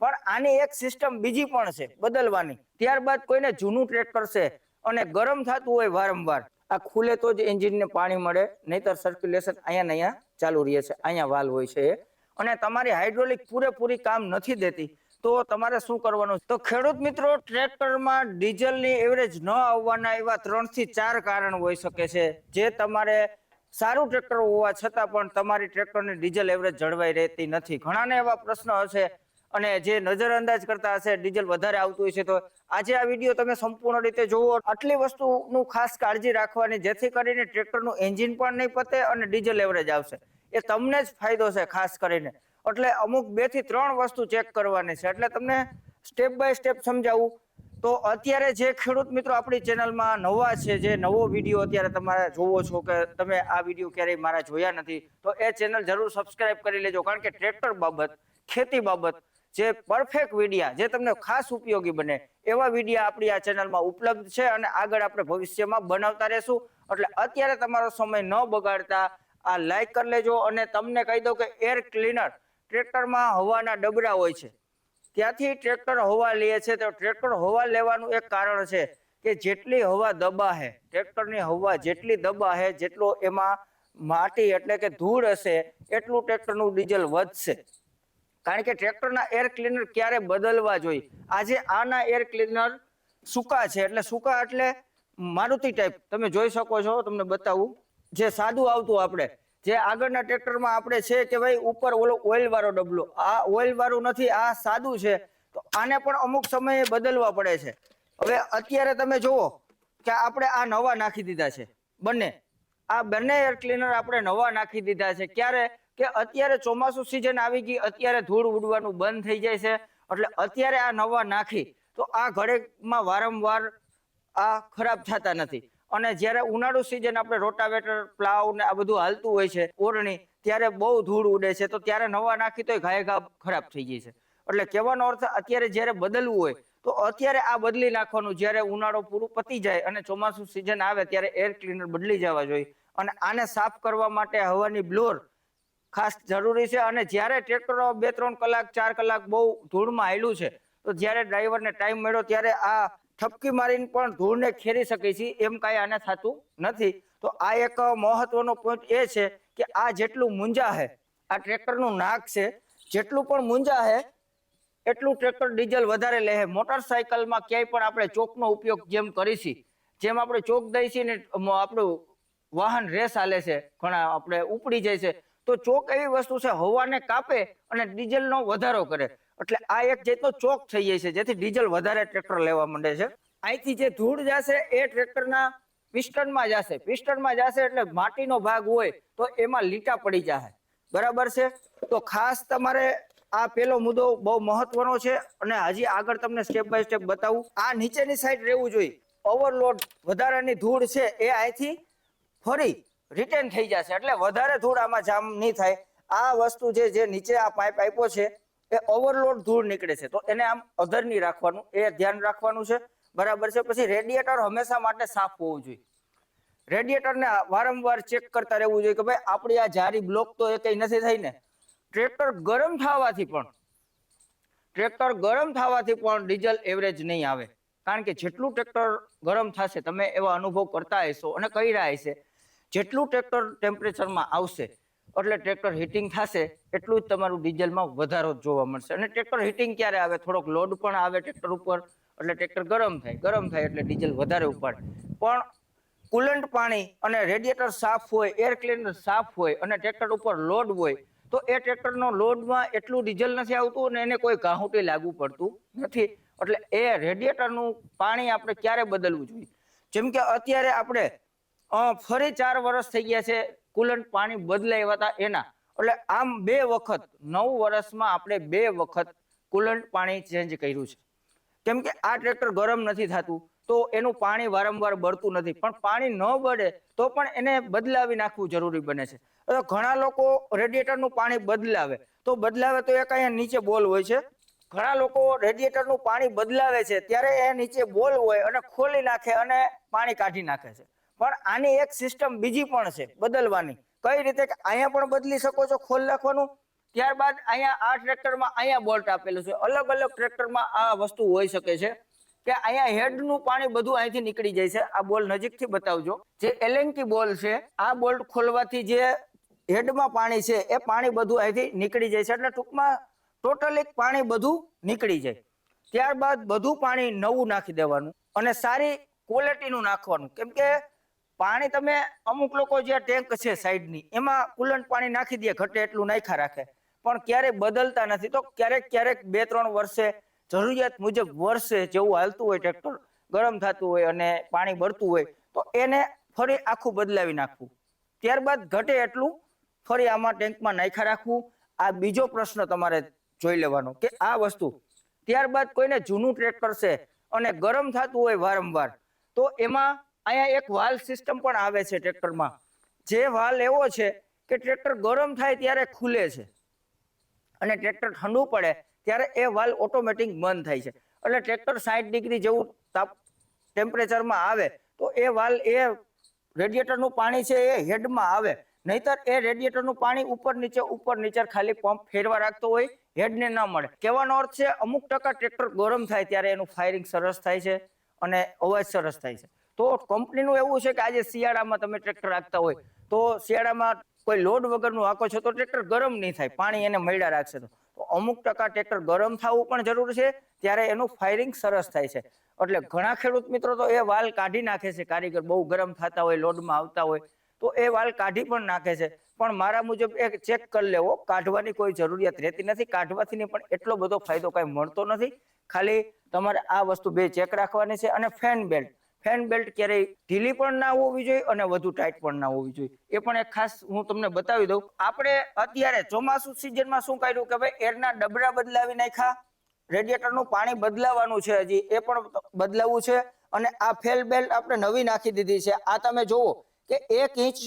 પણ આની એક સિસ્ટમ બીજી પણ છે બદલવાની। ત્યારબાદ કોઈને જૂનું ટ્રેક્ટર છે અને ગરમ થતું હોય વારંવાર, આ ખુલે તો જ એન્જિનને પાણી મળે, નહીતર સર્ક્યુલેશન અહીંયા ને અહીંયા ચાલુ રહે છે, અહીંયા વાલ હોય છે એ, અને તમારી હાઇડ્રોલિક પૂરેપૂરી કામ નથી દેતી, તો તમારે શું કરવાનું? તો ખેડૂત મિત્રો, ટ્રેક્ટરમાં ડીઝલની એવરેજ ન આવવાના એવા 3 થી 4 કારણ હોઈ શકે છે, જે તમારે સારું ટ્રેક્ટર હોવા છતાં પણ તમારી ટ્રેક્ટરની ડીઝલ એવરેજ જળવાઈ રહેતી નથી। ઘણાને એવા પ્રશ્ન હશે અને જે નજરઅંદાજ કરતા હશે, ડીઝલ વધારે આવતું હોય છે, તો આજે આ વિડીયો તમે સંપૂર્ણ રીતે જોવો। આટલી વસ્તુનું ખાસ કાળજી રાખવાની, જેથી કરીને ટ્રેક્ટરનું એન્જિન પણ નહીં પતે અને ડીઝલ એવરેજ આવશે, એ તમને જ ફાયદો છે ખાસ કરીને। એટલે અમુક 2 થી 3 વસ્તુ ચેક કરવાની છે, એટલે તમને સ્ટેપ બાય સ્ટેપ સમજાવું। તો અત્યારે જે ખેડૂત મિત્રો આપણી ચેનલમાં નવા છે, જે નવો વિડીયો અત્યારે તમારે જોવો છો કે તમે આ વિડીયો ક્યારેય મારા જોયા નથી, તો એ ચેનલ જરૂર સબસ્ક્રાઇબ કરી લેજો, કારણ કે ટ્રેક્ટર બાબત, ખેતી બાબત જે પરફેક્ટ વિડીયા, જે તમને ખાસ ઉપયોગી બને એવા વિડીયા આપણી આ ચેનલમાં ઉપલબ્ધ છે, અને આગળ આપણે ભવિષ્યમાં બનાવતા રહેશું। એટલે અત્યારે તમારો સમય ન બગાડતા આ લાઈક કરી લેજો। અને તમને કહી દઉં કે એર ક્લીનર, ટ્રેક્ટરમાં હવાના ડબરા હોય છે, ત્યાંથી ટ્રેક્ટર હવા લે છે। તો ટ્રેક્ટર હવા લેવાનું એક કારણ છે કે જેટલી હવા દબાહે, ટ્રેક્ટરની હવા જેટલી દબાહે, જેટલો એમાં માટી એટલે કે ધૂળ હશે, એટલું ટ્રેક્ટરનું ડીઝલ વધશે। કારણ કે ટ્રેક્ટરના એર ક્લીનર ક્યારે બદલવા જોઈએ? આજે આના એર ક્લીનર સૂકા છે, એટલે સૂકા એટલે મારુતિ ટાઈપ તમે જોઈ શકો છો, તમને બતાવું, જે સાદું આવતું આપણે, જે આગળના ટ્રેક્ટરમાં આપણે છે કે ભાઈ ઉપર ઓલો ઓઇલ વાળો ડબલો, આ ઓઇલ વાળું નથી, આ સાદું છે, તો આને પણ અમુક સમયે બદલવા પડે છે। હવે અત્યારે તમે જુઓ કે આપણે આ નવા નાખી દીધા છે બંને, આ બંને એર ક્લીનર આપણે નવા નાખી દીધા છે। ક્યારે? કે અત્યારે ચોમાસું સિઝન આવી ગઈ, અત્યારે ધૂળ ઉડવાનું બંધ થઈ જાય છે, એટલે અત્યારે આ નવા નાખી તો આ ઘડેમાં વારંવાર આ ખરાબ થતા નથી। અને જ્યારે ઉનાળુ સિઝન આપણે રોટાવેટર, પ્લાવ ને આ બધું હાલતું હોય છે, ઓરણી, ત્યારે બહુ ધૂળ ઉડે છે, તો ત્યારે નવા નાખી તો ઘાય ઘા ખરાબ થઈ જાય છે। એટલે કહેવાનો અર્થ, અત્યારે જ્યારે બદલવું હોય તો અત્યારે આ બદલી નાખવાનું, જ્યારે ઉનાળો પૂરું પતી જાય અને ચોમાસું સિઝન આવે ત્યારે એર ક્લીનર બદલી જવા જોઈએ। અને આને સાફ કરવા માટે હવાની બ્લોર ખાસ જરૂરી છે। અને જ્યારે ટ્રેક્ટરો 2-3 કલાક 4 કલાક બહુ ધૂળમાં હાલ્યું છે, તો જ્યારે ડ્રાઈવરને ટાઈમ મળ્યો ત્યારે આ ઠપકી મારીને પણ ધૂળને ખેરી શકે છે, એમ કાંઈ આને થતું નથી। તો આ એક મહત્વનો પોઈન્ટ એ છે કે આ જેટલું મૂંઝાહે, આ ટ્રેક્ટરનું નાક છે, જેટલું પણ મૂંઝાહે એટલું ટ્રેક્ટર ડીઝલ વધારે લે। મોટરસાયકલમાં ક્યાંય પણ આપણે ચોકનો ઉપયોગ જેમ કરીશી, જેમ આપણે ચોક દઈશી ને આપણું વાહન રેસ હાલે છે, ઘણા આપણે ઉપડી જાય છે, તો ચોક એવી વસ્તુ છે, હવાને કાપે અને ડીઝલનો વધારો કરે। એટલે આ એક જાતનો ચોક થઈ જાય છે, જેથી ડીઝલ વધારે ટ્રેક્ટર લેવા માંડે છે। અહીંથી જે ધૂળ જશે એ ટ્રેક્ટરના પિસ્ટનમાં જશે, પિસ્ટનમાં જશે એટલે માટીનો ભાગ હોય તો એમાં લીટા પડી જશે, બરાબર છે? તો ખાસ તમારે આ પેલો મુદ્દો બહુ મહત્વનો છે, અને હજી આગળ તમને સ્ટેપ બાય સ્ટેપ બતાવું। આ નીચેની સાઈડ રહેવું જોઈએ, ઓવરલોડ વધારાની ધૂળ છે એ અહીંથી ફરી રિટર્ન થઈ જશે, એટલે વધારે ધૂળ આમાં જામ નહીં થાય। આ વસ્તુ જે નીચે આ પાઇપ આપ્યો છે એ ઓવરલોડ ધૂળ નીકળે છે, તો એને આમ અધર નહીં રાખવાનું, એ ધ્યાન રાખવાનું છે, બરાબર છે? પછી રેડિયેટર હંમેશા માટે સાફ હોવું જોઈએ, રેડિયેટરને વારંવાર ચેક કરતા રહેવું જોઈએ કે ભાઈ આપણી આ જારી બ્લોક તો એ કઈ નથી થઈ ને। ટ્રેક્ટર ગરમ થવાથી પણ ડીઝલ એવરેજ નહીં આવે, કારણ કે જેટલું ટ્રેક્ટર ગરમ થશે, તમે એવા અનુભવ કરતા હશો અને કહી રહ્યા હશે, જેટલું ટ્રેક્ટર ટેમ્પરેચરમાં આવશે એટલે ટ્રેક્ટર હીટિંગ થશે, એટલું જ તમારું ડીઝલમાં વધારો જોવા મળશે। અને ટ્રેક્ટર હીટિંગ ક્યારે આવે? થોડોક લોડ પણ આવે ટ્રેક્ટર ઉપર, એટલે ટ્રેક્ટર ગરમ થાય એટલે ડીઝલ વધારે ઉપાડે। પણ કુલન્ટ પાણી અને રેડિયેટર સાફ હોય, એર ક્લીનર સાફ હોય અને ટ્રેક્ટર ઉપર લોડ હોય, તો એ ટ્રેક્ટરનો લોડમાં એટલું ડીઝલ નથી આવતું અને એને કોઈ ઘાહુટી લાગુ પડતું નથી। એટલે એ રેડિયેટરનું પાણી આપણે ક્યારે બદલવું જોઈએ? જેમ કે અત્યારે આપણે ફરી 4 વર્ષ થઈ ગયા છે કુલન્ટ પાણી બદલાવ્યા હતા એના, એટલે આમ 2 વખત 9 વર્ષમાં આપણે 2 વખત કુલન્ટ પાણી ચેન્જ કર્યું છે। કેમ કે આ ટ્રેક્ટર ગરમ નથી થતું, તો એનું પાણી વારંવાર બળતું નથી, પણ પાણી ન બળે તો પણ એને બદલાવી નાખવું જરૂરી બને છે। ઘણા લોકો રેડિયેટરનું પાણી બદલાવે તો એક અહીંયા નીચે બોલ હોય છે, ઘણા લોકો રેડિયેટરનું પાણી બદલાવે છે ત્યારે એ નીચે બોલ હોય અને ખોલી નાખે અને પાણી કાઢી નાખે છે। પણ આની એક સિસ્ટમ બીજી પણ છે બદલવાની। કઈ રીતે? કે અહીંયા પણ બદલી શકો છો, ખોલ નાખવાનું, ત્યારબાદ અહીંયા આ ટ્રેક્ટરમાં અહીંયા બોલ્ટ આપેલું છે. અલગ અલગ ટ્રેક્ટરમાં આ વસ્તુ હોઈ શકે છે કે અહીંયા હેડનું પાણી બધું અહીંથી નીકળી જાય છે. આ બોલ નજીકથી બતાવજો. જે એલેન્કી બોલ છે, આ બોલ્ટ ખોલવાથી જે હેડમાં પાણી છે એ પાણી બધું અહીંથી નીકળી જાય છે. એટલે ટૂંકમાં ટોટલી પાણી બધું નીકળી જાય. ત્યારબાદ બધું પાણી નવું નાખી દેવાનું અને સારી ક્વોલિટીનું નાખવાનું. કેમ કે પાણી તમે અમુક લોકો જે ટેન્ક છે સાઈડની એમાં કુલન્ટ પાણી નાખી દે, ઘટે એટલું નાખ્યા રાખે, પણ ક્યારેય બદલતા નથી. તો ક્યારેક ક્યારેક 2-3 વર્ષે જરૂરિયાત મુજબ વર્ષે જેવું હાલતું હોય, ટ્રેક્ટર ગરમ થતું હોય અને પાણી બળતું હોય તો એને ફરી આખું બદલાવી નાખવું. ત્યારબાદ ઘટે એટલું ફરી આમાં ટેન્કમાં નાખ્યા રાખવું. આ બીજો પ્રશ્ન તમારે જોઈ લેવાનો કે આ વસ્તુ. ત્યારબાદ કોઈને જૂનું ટ્રેક્ટર છે અને ગરમ થતું હોય વારંવાર, તો એમાં અહીંયા એક વાલ સિસ્ટમ પણ આવે છે ટ્રેક્ટરમાં. જે વાલ એવો છે કે ટ્રેક્ટર ગરમ થાય ત્યારે ખુલે છે અને ટ્રેક્ટર ઠંડુ પડે ત્યારે એ વાલ ઓટોમેટિક બંધ થાય છે. એટલે ટ્રેક્ટર 60 ડિગ્રી જેવું ટેમ્પરેચરમાં આવે તો એ વાલ એ રેડિયેટરનું પાણી છે એ હેડમાં આવે. નહીતર એ રેડિયેટરનું પાણી ઉપર નીચે ખાલી પંપ ફેરવા રાખતો હોય, હેડને ન મળે. કહેવાનો અર્થ છે અમુક ટકા ટ્રેક્ટર ગરમ થાય ત્યારે એનું ફાયરિંગ સરસ થાય છે અને અવાજ સરસ થાય છે. તો કંપનીનું એવું છે કે આજે શિયાળામાં તમે ટ્રેક્ટર રાખતા હોય તો શિયાળામાં કોઈ લોડ વગરનું હાંકો છો તો ટ્રેક્ટર ગરમ નહીં થાય, પાણી એને મળ્યા રાખશે. તો અમુક ટકા ટ્રેક્ટર ગરમ થવું પણ જરૂર છે, ત્યારે એનું ફાયરિંગ સરસ થાય છે. એટલે ઘણા ખેડૂત મિત્રો તો એ વાલ કાઢી નાખે છે. કારીગર બહુ ગરમ થતા હોય, લોડમાં આવતા હોય તો એ વાલ કાઢી પણ નાખે છે. પણ મારા મુજબ એક ચેક કરી લેવો, કાઢવાની કોઈ જરૂરિયાત રહેતી નથી. કાઢવાથી પણ એટલો બધો ફાયદો કાંઈ મળતો નથી. ખાલી તમારે આ વસ્તુ બે ચેક રાખવાની છે. અને ફેન બેલ્ટ ક્યારેય ઢીલી પણ ના હોવી જોઈએ અને વધુ ટાઈટ પણ ના હોવી જોઈએ. એ પણ એક ખાસ હું તમને બતાવી દઉં. આપણે અત્યારે ચોમાસુ સિઝનમાં શું કર્યું કે ભાઈ એરના ડબરા બદલાવી નાખ્યા, રેડિયેટરનું પાણી બદલાવાનું છે, હજી એ પણ બદલાવું છે. અને આ ફેન બેલ્ટ આપણે નવી નાખી દીધી છે. આ તમે જુઓ કે 1 ઇંચ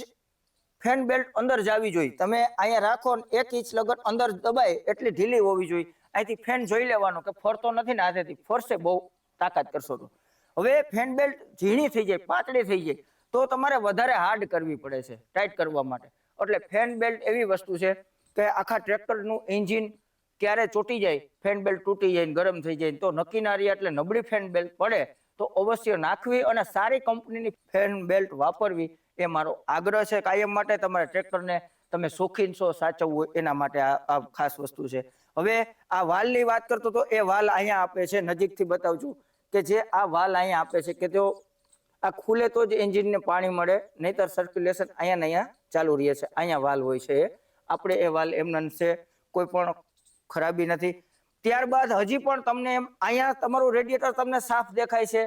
ફેન બેલ્ટ અંદર જાવી જોઈએ. તમે અહીંયા રાખો 1 ઇંચ લગન અંદર દબાય એટલી ઢીલી હોવી જોઈએ. અહીંથી ફેન જોઈ લેવાનો કે ફરતો નથી ને, હાથેથી ફરશે બહુ તાકાત કરશો તો. હવે ફેન બેલ્ટ ઝીણી થઈ જાય, પાતળી થઈ જાય તો તમારે વધારે હાર્ડ કરવી પડે છે ટાઈટ કરવા માટે. એટલે ફેન બેલ્ટ એવી વસ્તુ છે કે આખા ટ્રેક્ટરનું એન્જિન ક્યારે ચોટી જાય, ફેન બેલ્ટ તૂટી જાય, ગરમ થઈ જાય તો નક્કી ના રહે. એટલે નબળી ફેન બેલ્ટ પડે તો અવશ્ય નાખવી અને સારી કંપનીની ફેન બેલ્ટ વાપરવી એ મારો આગ્રહ છે કાયમ માટે. તમારે ટ્રેક્ટરને તમે શોખીન છો, સાચવવું હોય એના માટે આ ખાસ વસ્તુ છે. હવે આ વાલની વાત કરતો તો એ વાલ અહીંયા આપે છે, નજીકથી બતાવજો કે જે આ વાલ અહીંયા આપે છે કે જો આ ખુલે તો જ એન્જિનને પાણી મળે, નહીતર સર્ક્યુલેશન અહીંયા ને અહીંયા ચાલુ રહે છે. અહીંયા વાલ હોય છે, આપણે એ વાલ એમના છે, કોઈ પણ ખરાબી નથી. ત્યારબાદ હજી પણ તમને અહીંયા તમારું રેડિયેટર તમને સાફ દેખાય છે,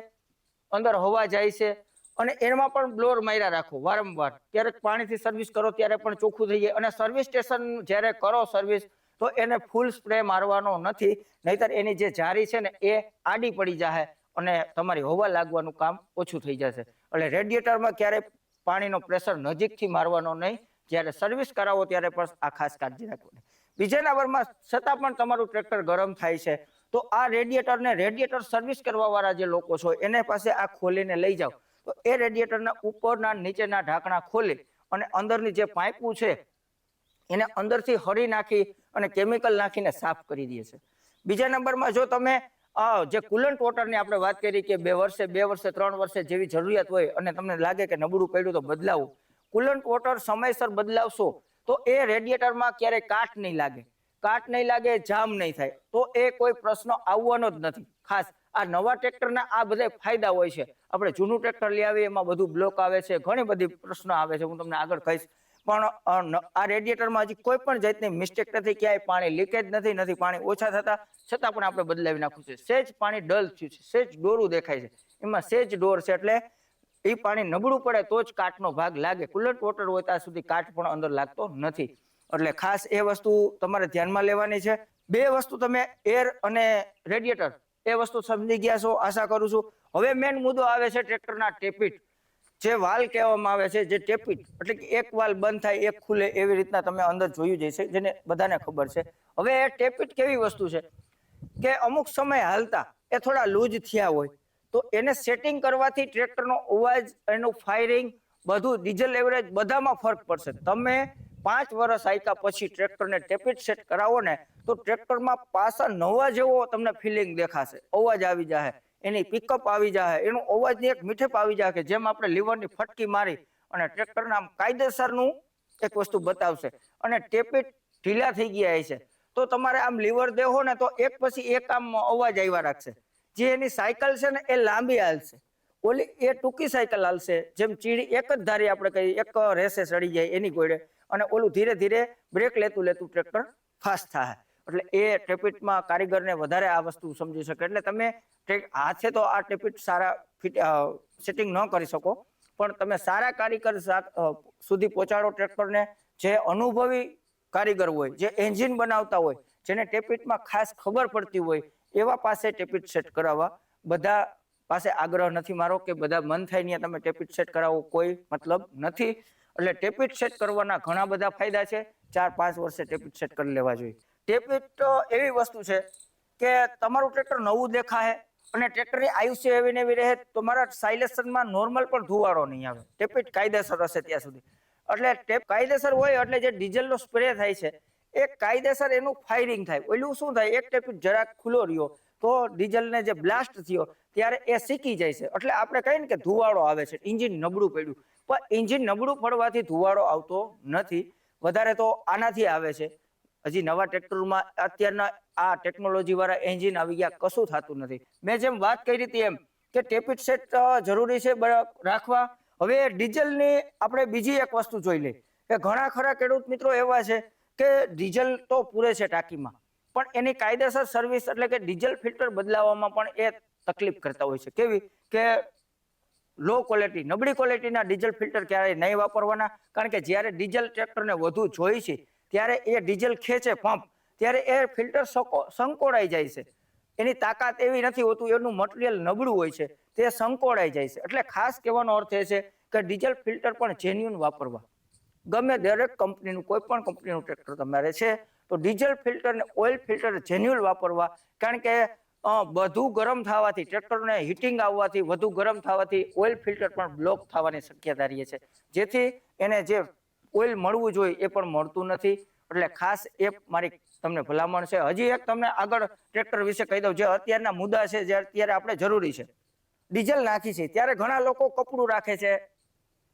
અંદર હવા જાય છે અને એમાં પણ બ્લોર માર્યા રાખો વારંવાર. ક્યારેક પાણીથી સર્વિસ કરો ત્યારે પણ ચોખ્ખું થઈ જાય. અને સર્વિસ સ્ટેશન જ્યારે કરો સર્વિસ તો એને ફૂલ સ્પ્રે મારવાનો નથી, નહીતર એની જે જારી છે ને એ આડી પડી જાય અને તમારી હવા લાગવાનું કામ ઓછું થઈ જશે. એટલે રેડિયેટરમાં ક્યારેય પાણીનો પ્રેશર નજીકથી મારવાનો નહીં. જ્યારે સર્વિસ કરાવો ત્યારે પણ આ ખાસ કાળજી રાખવાની. બીજા નંબરમાં છતાં પણ તમારું ટ્રેક્ટર ગરમ થાય છે તો આ રેડિયેટર સર્વિસ કરવા વાળા જે લોકો છો એને પાસે આ ખોલીને લઈ જાઓ તો એ રેડિયેટરના ઉપરના નીચેના ઢાંકણા ખોલી અને અંદરની જે પાઇપો છે એને અંદરથી હળી નાખી અને કેમિકલ નાખીને સાફ કરી દે છે. બીજા નંબરમાં જો તમે જે કુલન્ટ વોટરની આપણે વાત કરી કે 2 વર્ષે 3 વર્ષે જેવી જરૂરિયાત હોય અને તમને લાગે કે નબળું પડ્યું તો બદલાવું, કુલન્ટ વોટર સમયસર બદલાવશો તો એ રેડિયેટરમાં ક્યારેય કાટ નહીં લાગે, જામ નહીં થાય, તો એ કોઈ પ્રશ્ન આવવાનો જ નથી. ખાસ આ નવા ટ્રેક્ટરના આ બધા ફાયદા હોય છે. આપણે જૂનું ટ્રેક્ટર લઈ આવીએ એમાં બધું બ્લોક આવે છે, ઘણી બધી પ્રશ્નો આવે છે, હું તમને આગળ કહીશ. પણ આ રેડિયેટરમાં હજી કોઈ પણ જાતની મિસ્ટેક નથી, ક્યાંય પાણી લીકેજ નથી પાણી ઓછા થતા છતાં પણ આપણે બદલાવી નાખવું છે. સેજ પાણી ડલ થયું છે, સેજ ડોરું દેખાય છે, એમાં સેજ ડોર છે, એટલે એ પાણી નબળું પડે તો જ કાટનો ભાગ લાગે. કુલન્ટ વોટર હોય ત્યાં સુધી કાટ પણ અંદર લાગતો નથી. એટલે ખાસ એ વસ્તુ તમારે ધ્યાનમાં લેવાની છે. 2 વસ્તુ તમે એર અને રેડિયેટર એ વસ્તુ સમજી ગયા છો આશા કરું છું. હવે મેન મુદ્દો આવે છે ટ્રેક્ટરના ટેપિટ, જે વાલ કહેવામાં આવે છે, જે ટેપિટ એટલે કે એક વાલ બંધ થાય એક ખુલે એવી રીતના તમે અંદર જોયું જ છે, જેને બધાને ખબર છે. હવે એ ટેપિટ કેવી વસ્તુ છે કે અમુક સમય હાલતા એ થોડા લૂઝ થયા હોય તો એને સેટિંગ કરવાથી ટ્રેક્ટરનો અવાજ, એનું ફાયરિંગ, બધું ડીઝલ એવરેજ બધામાં ફરક પડશે. તમે 5 વર્ષ આયકા પછી ટ્રેક્ટરને ટેપિટ સેટ કરાવો ને તો ટ્રેક્ટરમાં પાછા નવા જેવો તમને ફિલિંગ દેખાશે, અવાજ આવી જાય, એની પિકઅપ આવી જાય, એનો અવાજની એક મીઠપ આવી જાય કે જેમ આપણે લીવરની ફટકી મારી અને ટ્રેક્ટરના આમ કાયદેસરનું એક વસ્તુ બતાવશે. અને ટેપિટ ઢીલા થઈ ગયા છે તો તમારે આમ લીવર દેહો ને તો એક પછી એક આમ અવાજ આવ્યા રાખશે. જે એની સાયકલ છે ને એ લાંબી હાલશે, ઓલી એ ટૂંકી સાયકલ હાલશે. જેમ ચીડી એક જ ધારી આપણે કહીએ, એક રેસે ચડી જાય એની કોડે, અને ઓલું ધીરે ધીરે બ્રેક લેતું લેતું ટ્રેક્ટર ફાસ્ટ થાય. એટલે એ ટેપિટમાં કારીગરને વધારે આ વસ્તુ સમજી શકે. એટલે તમે હાથે તો આ ટેપિટ સારા સેટિંગ ન કરી શકો, પણ તમે સારા કારીગર સુધી પહોંચાડો ટ્રેક્ટરને. જે અનુભવી કારીગર હોય, જે એન્જિન બનાવતા હોય, જેને ટેપિટમાં ખાસ ખબર પડતી હોય, એવા પાસે ટેપિટ સેટ કરાવવા. બધા પાસે આગ્રહ નથી મારો કે બધા મન થાય ને તમે ટેપિટ સેટ કરાવો, કોઈ મતલબ નથી. એટલે ટેપિટ સેટ કરવાના ઘણા બધા ફાયદા છે. 4-5 વર્ષે ટેપિટ સેટ કરી લેવા જોઈએ. ટેપિટ એવી વસ્તુ છે કે તમારું ટ્રેક્ટર નવું દેખાય અને ટ્રેક્ટરની આયુષ્ય એવી ને એવી રહે, તમારા સાયલેશનમાં નોર્મલ પણ ધુવાડો નહીં આવે, ટેપિટ કાયદેસર હશે ત્યાં સુધી. એટલે ટેપ કાયદેસર હોય એટલે જે ડીઝલનો સ્પ્રે થાય છે એ કાયદેસર એનું ફાયરિંગ થાય. ઓલું શું થાય, એક ટેપિટ જરાક ખુલ્લો રહ્યો તો ડીઝલને જે બ્લાસ્ટ થયો ત્યારે એ શીકી જાય છે. એટલે આપણે કહીએ ને કે ધુવાડો આવે છે, એન્જિન નબળું પડ્યું. પણ એન્જિન નબળું પડવાથી ધુવાડો આવતો નથી, વધારે તો આનાથી આવે છે. હજી નવા ટ્રેક્ટરમાં અત્યારના આ ટેકનોલોજી વાળા એન્જિન આવી ગયા, કશું થતું નથી. મેં જેમ વાત કરી હતી એમ કે ટેપિટ સેટ જરૂરી છે રાખવા. હવે ડીઝલની આપણે બીજી એક વસ્તુ જોઈ લઈએ કે ઘણા ખરા ખેડૂત મિત્રો એવા છે કે ડીઝલ તો પૂરે છે ટાંકીમાં, પણ એની કાયદેસર સર્વિસ એટલે કે ડીઝલ ફિલ્ટર બદલાવવામાં પણ એ તકલીફ કરતા હોય છે. કેવી કે લો ક્વોલિટી, નબળી ક્વોલિટીના ડીઝલ ફિલ્ટર ક્યારેય નહીં વાપરવાના. કારણ કે જ્યારે ડીઝલ ટ્રેક્ટરને વધુ જોઈ છે ત્યારે એ ડીઝલ ખેંચે પંપ, ત્યારે એ ફિલ્ટર સંકોડાઈ જાય છે. એની તાકાત એવી નથી હોતું, એનું મટીરિયલ નબળું હોય છે, તે સંકોડાઈ જાય છે. એટલે ખાસ કહેવાનો અર્થ એ છે કે ડીઝલ ફિલ્ટર પણ જેન્યુઅન વાપરવા. ગમે દરેક કંપનીનું, કોઈ પણ કંપનીનું ટ્રેક્ટર તમારે છે તો ડીઝલ ફિલ્ટર ને ઓઇલ ફિલ્ટર જેન્યુઅલ વાપરવા. કારણ કે વધુ ગરમ થવાથી, ટ્રેક્ટરને હીટિંગ આવવાથી, વધુ ગરમ થવાથી ઓઇલ ફિલ્ટર પણ બ્લોક થવાની શક્યતા રહે છે, જેથી એને જે ઓઇલ મળવું જોઈએ એ પણ મળતું નથી. એટલે ખાસ એ મારી તમને ભલામણ છે. હજી એક તમને આગળ ટ્રેક્ટર વિશે કહી દઉં, જે અત્યારના મુદ્દા છે, જે અત્યારે આપણે જરૂરી છે. ડીઝલ નાખી છે ત્યારે ઘણા લોકો કપડું રાખે છે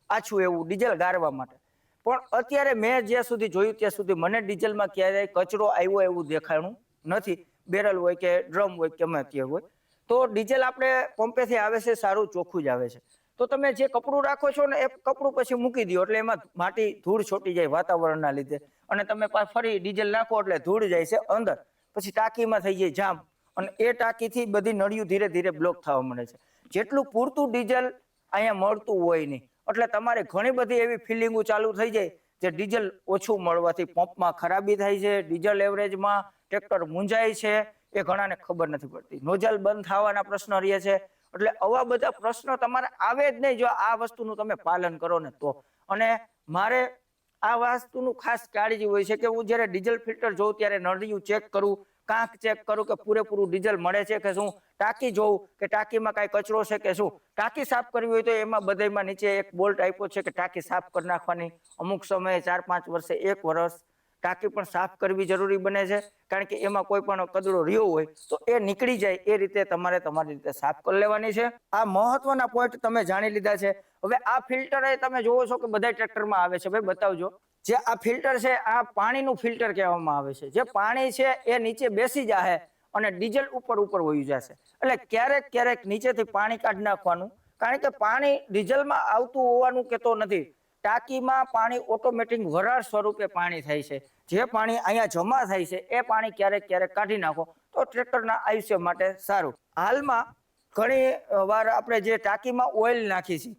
આછું એવું ડીઝલ ગારવા માટે, પણ અત્યારે મેં જ્યાં સુધી જોયું ત્યાં સુધી મને ડીઝલમાં ક્યારેય કચરો આવ્યો એવું દેખાણું નથી. બેરલ હોય કે ડ્રમ હોય કે ગમે તે હોય, તો ડીઝલ આપણે પંપેથી આવે છે, સારું ચોખ્ખું જ આવે છે. તો તમે જે કપડું રાખો છો ને એ કપડું પછી મૂકી દો એટલે એમાં માટી ધૂળ છોટી જાય વાતાવરણના લીધે, અને તમે ફરી ડીઝલ નાખો એટલે ધૂળ જાય છે અંદર, પછી ટાંકીમાં થઈ જાય જામ, અને એ ટાંકીથી બધી નળીઓ ધીરે ધીરે બ્લોક થવા મળે છે. જેટલું પૂરતું ડીઝલ અહીંયા મળતું હોય નહીં, એટલે તમારે ઘણી બધી એવી ફિલિંગો ચાલુ થઈ જાય જે ડીઝલ ઓછું મળવાથી પંપમાં ખરાબી થાય છે, ડીઝલ એવરેજમાં ટ્રેક્ટર મૂંઝાય છે, એ ઘણાને ખબર નથી પડતી. નોઝલ બંધ થવાના પ્રશ્ન રહે છે. એટલે આવા બધા પ્રશ્નો તમારે આવે જ નહીં જો આ વસ્તુનું તમે પાલન કરો ને તો. અને મારે આ વસ્તુનું ખાસ કાળજી હોય છે કે હું જ્યારે ડીઝલ ફિલ્ટર જોઉં ત્યારે નળિયું ચેક કરું, કાંક ચેક કરું કે પૂરેપૂરું ડીઝલ મળે છે કે શું, ટાંકી જોઉં કે ટાંકીમાં કાંઈ કચરો છે કે શું. ટાંકી સાફ કરવી હોય તો એમાં બધામાં નીચે એક બોલ્ટ આપ્યો છે કે ટાંકી સાફ કરી નાખવાની. અમુક સમયે 4-5 વર્ષે 1 વર્ષ ટાંકી પણ સાફ કરવી જરૂરી બને છે, કારણ કે એમાં કોઈ પણ કચરો રહ્યો હોય તો એ નીકળી જાય એ રીતે તમારે તમારી રીતે સાફ કરી લેવાની છે. આ મહત્વના પોઈન્ટ તમે જાણી લીધા છે. હવે આ ફિલ્ટર તમે જોવો છો કે બધા ટ્રેક્ટરમાં આવે છે, ભાઈ બતાવજો. જે આ ફિલ્ટર છે આ પાણીનું ફિલ્ટર કહેવામાં આવે છે. જે પાણી છે એ નીચે બેસી જાય અને ડીઝલ ઉપર વહી જશે. એટલે ક્યારેક ક્યારેક નીચેથી પાણી કાઢી નાખવાનું, કારણ કે પાણી ડીઝલમાં આવતું હોવાનું કહેતો નથી. ટાંકીમાં પાણી ઓટોમેટિક વરાળ સ્વરૂપે પાણી થાય છે. જે પાણી અહીંયા જમા થાય છે એ પાણી ક્યારેક ક્યારેક કાઢી નાખો તો ટ્રેક્ટરના આયુષ્ય માટે સારું. હાલમાં ઘણી વાર આપણે જે ટાંકીમાં ઓઇલ નાખી છે,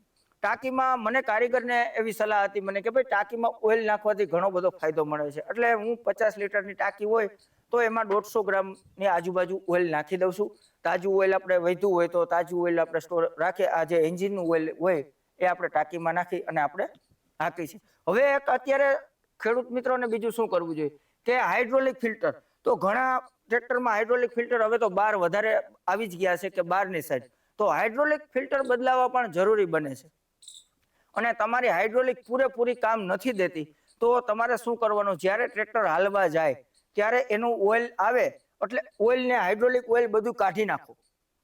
ટાંકીમાં મને કારીગરને એવી સલાહ હતી મને કે ભાઈ ટાંકીમાં ઓઇલ નાખવાથી ઘણો બધો ફાયદો મળે છે. એટલે હું 50 લીટરની ટાંકી હોય તો એમાં 150 ગ્રામની આજુબાજુ ઓઇલ નાખી દઉં છું. તાજું ઓઇલ આપણે વધ્યું હોય તો તાજું ઓઇલ આપણે સ્ટોર રાખીએ. આ જે એન્જિનનું ઓઇલ હોય એ આપણે ટાંકીમાં નાખી અને આપણે નાખી છે. હવે એક અત્યારે ખેડૂત મિત્રોને બીજું શું કરવું જોઈએ કે હાઇડ્રોલિક ફિલ્ટર. તો ઘણા ટ્રેક્ટરમાં હાઇડ્રોલિક ફિલ્ટર હવે તો બહાર વધારે આવી જ ગયા છે કે બહારની સાઈડ, તો હાઇડ્રોલિક ફિલ્ટર બદલાવવા પણ જરૂરી બને છે. અને તમારી હાઇડ્રોલિક પૂરેપૂરી કામ નથી દેતી તો તમારે શું કરવાનું, જ્યારે ટ્રેક્ટર હાલવા જાય ત્યારે એનું ઓઇલ આવે એટલે ઓઇલને હાઇડ્રોલિક ઓઇલ બધું કાઢી નાખો,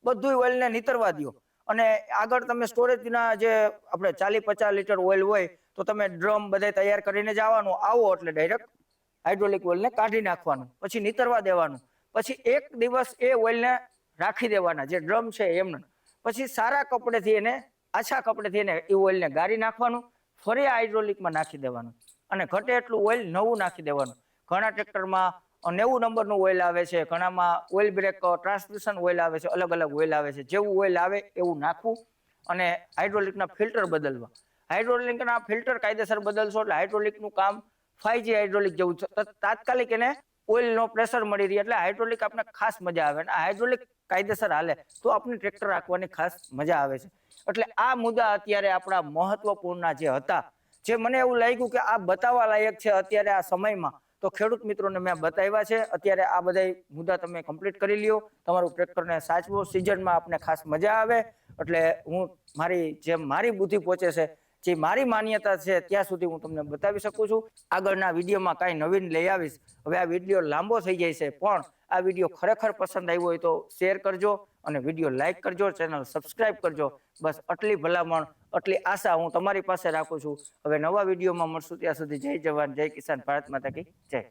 બધું ઓઇલને નીતરવા દો. અને આગળ તમે સ્ટોરેજના જે આપણે 40-50 લીટર ઓઇલ હોય તો તમે ડ્રમ બધા તૈયાર કરીને જવાનું, આવો એટલે ડાયરેક્ટ હાઇડ્રોલિક ઓઇલને કાઢી નાખવાનું, પછી નીતરવા દેવાનું. પછી 1 દિવસ એ ઓઇલને રાખી દેવાના, જે ડ્રમ છે એમને. પછી સારા કપડેથી એને, આછા કપડેથી એને એ ઓઇલને ગાળી નાખવાનું, ફરી હાઇડ્રોલિકમાં નાખી દેવાનું અને ઘટે એટલું ઓઇલ નવું નાખી દેવાનું. ઘણા ટ્રેક્ટરમાં 90 નંબરનું ઓઇલ આવે છે, ઘણામાં ઓઇલ બ્રેક ટ્રાન્સમિશન ઓઇલ આવે છે, અલગ અલગ ઓઇલ આવે છે. જેવું ઓઇલ આવે એવું નાખવું અને હાઇડ્રોલિકના ફિલ્ટર બદલવા. હાઇડ્રોલિકના ફિલ્ટર કાયદેસર બદલશો એટલે હાઇડ્રોલિકનું કામ 5G હાઇડ્રોલિક જેવું છે, તાત્કાલિક એને ઓઇલનો પ્રેશર મળી રહે એટલે હાઇડ્રોલિક આપણે ખાસ મજા આવે. અને હાઇડ્રોલિક કાયદેસર હાલે તો આપણે ટ્રેક્ટર રાખવાની ખાસ મજા આવે છે. એટલે આ મુદ્દા અત્યારે આપણા મહત્વપૂર્ણ જે હતા, જે મને એવું લાગ્યું કે આ બતાવવા લાયક છે અત્યારે આ સમયમાં, તો ખેડૂત મિત્રોને મેં બતાવ્યા છે. અત્યારે આ બધા મુદ્દા તમે કમ્પ્લીટ કરી લ્યો, તમારું ટ્રેક્ટરને સાચવો, સિઝનમાં આપને ખાસ મજા આવે. એટલે હું મારી બુદ્ધિ પહોંચે છે, જે મારી માન્યતા છે ત્યાં સુધી હું તમને બતાવી શકું છું. આગળના વિડીયોમાં કાંઈ નવીન લઈ આવીશ. હવે આ વિડીયો લાંબો થઈ જાય છે, પણ આ વિડીયો ખરેખર પસંદ આવ્યો હોય તો શેર કરજો અને વિડીયો લાઇક કરજો, ચેનલ સબસ્ક્રાઇબ કરજો. બસ આટલી ભલામણ, આટલી આશા હું તમારી પાસે રાખું છું. હવે નવા વિડીયોમાં મળશું, ત્યાં સુધી જય જવાન જય કિસાન, ભારત માતા કી જય.